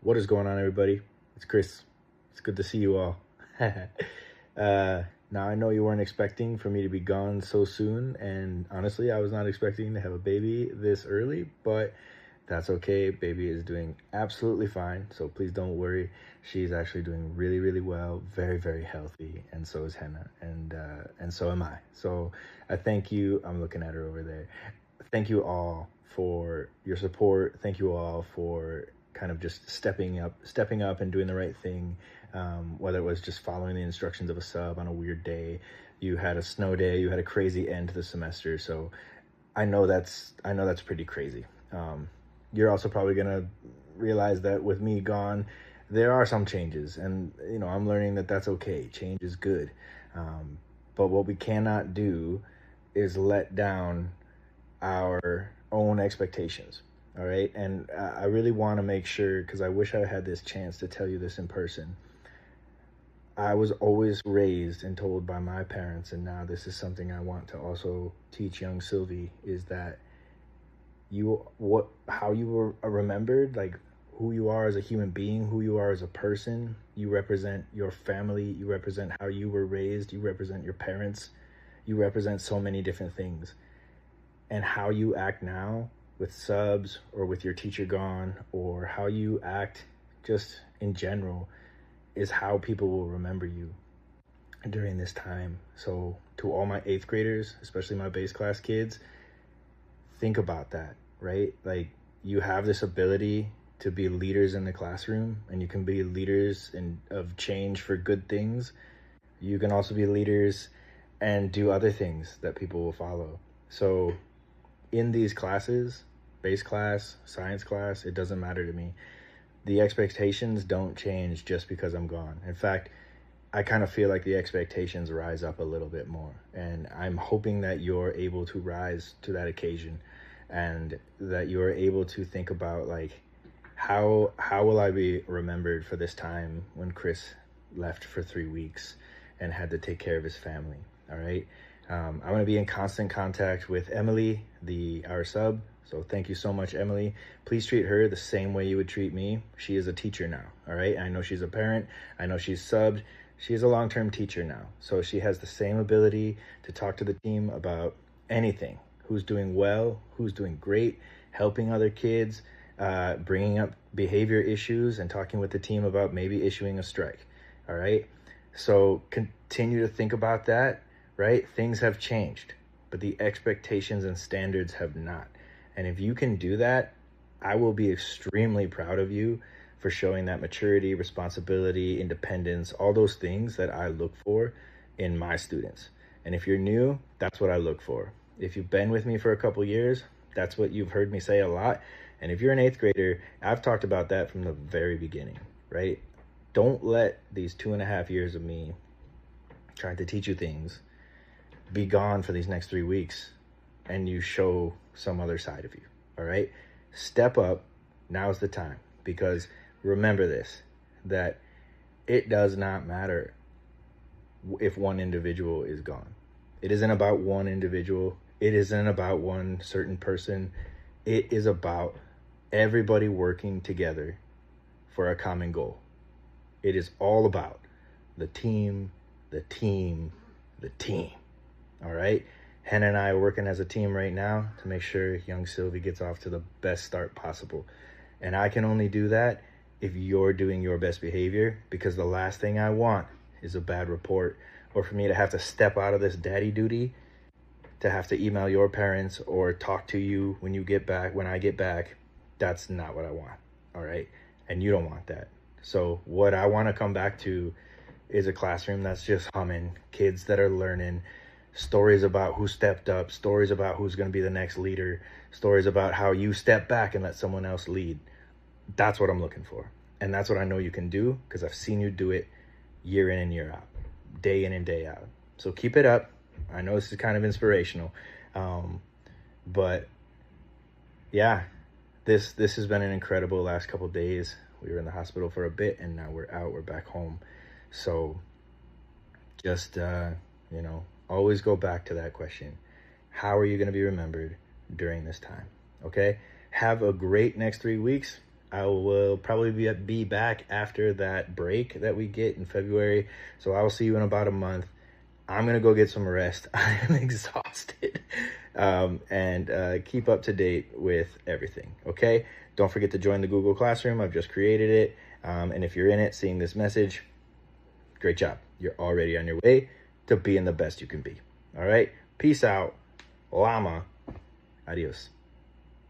What is going on, everybody? It's Chris. It's good to see you all. Now, I know you weren't expecting for me to be gone so soon, and honestly, I was not expecting to have a baby this early, but that's okay. Baby is doing absolutely fine, so please don't worry. She's actually doing really, really well, very, very healthy, and so is Henna, and so am I. So I thank you. I'm looking at her over there. Thank you all for your support. Thank you all for kind of just stepping up and doing the right thing. Whether it was just following the instructions of a sub on a weird day, you had a snow day, you had a crazy end to the semester. So I know that's pretty crazy. You're also probably gonna realize that with me gone, there are some changes, and I'm learning that that's okay. Change is good, but what we cannot do is let down our own expectations. All right. And I really want to make sure, because I wish I had this chance to tell you this in person. I was always raised and told by my parents, and now this is something I want to also teach young Sylvie, is that how you were remembered, like who you are as a human being, who you are as a person. You represent your family, you represent how you were raised, you represent your parents, you represent so many different things. And how you act now with subs or with your teacher gone, or how you act just in general, is how people will remember you during this time. So to all my 8th graders, especially my base class kids, think about that, right? Like, you have this ability to be leaders in the classroom, and you can be leaders of change for good things. You can also be leaders and do other things that people will follow. So in these classes, base class, science class, it doesn't matter to me. The expectations don't change just because I'm gone. In fact, I kind of feel like the expectations rise up a little bit more. And I'm hoping that you're able to rise to that occasion, and that you're able to think about, like, how will I be remembered for this time when Chris left for 3 weeks and had to take care of his family. All right. I'm going to be in constant contact with Emily, our sub. So thank you so much, Emily. Please treat her the same way you would treat me. She is a teacher now. All right. I know she's a parent. I know she's subbed. She is a long-term teacher now. So she has the same ability to talk to the team about anything. Who's doing well, who's doing great, helping other kids, bringing up behavior issues, and talking with the team about maybe issuing a strike. All right. So continue to think about that. Right? Things have changed, but the expectations and standards have not. And if you can do that, I will be extremely proud of you for showing that maturity, responsibility, independence, all those things that I look for in my students. And if you're new, that's what I look for. If you've been with me for a couple years, that's what you've heard me say a lot. And if you're an 8th grader, I've talked about that from the very beginning, right? Don't let these 2.5 years of me trying to teach you things be gone for these next 3 weeks, and you show some other side of you. All right. Step up. Now's the time, because remember this, that it does not matter if one individual is gone. It isn't about one individual. It isn't about one certain person. It is about everybody working together for a common goal. It is all about the team, the team, the team. All right. Hannah and I are working as a team right now to make sure young Sylvie gets off to the best start possible. And I can only do that if you're doing your best behavior, because the last thing I want is a bad report, or for me to have to step out of this daddy duty to have to email your parents or talk to you when I get back. That's not what I want. All right. And you don't want that. So what I want to come back to is a classroom that's just humming, kids that are learning, stories about who stepped up, stories about who's going to be the next leader, stories about how you step back and let someone else lead. That's what I'm looking for. And that's what I know you can do, because I've seen you do it year in and year out, day in and day out. So keep it up. I know this is kind of inspirational. But yeah, this has been an incredible last couple of days. We were in the hospital for a bit, and now we're out, we're back home. So just, always go back to that question. How are you going to be remembered during this time? Okay. Have a great next 3 weeks. I will probably be back after that break that we get in February. So I will see you in about a month. I'm going to go get some rest. I am exhausted. And keep up to date with everything, okay? Don't forget to join the Google Classroom. I've just created it. And if you're in it, seeing this message, great job. You're already on your way to being the best you can be. All right? Peace out. Llama. Adios.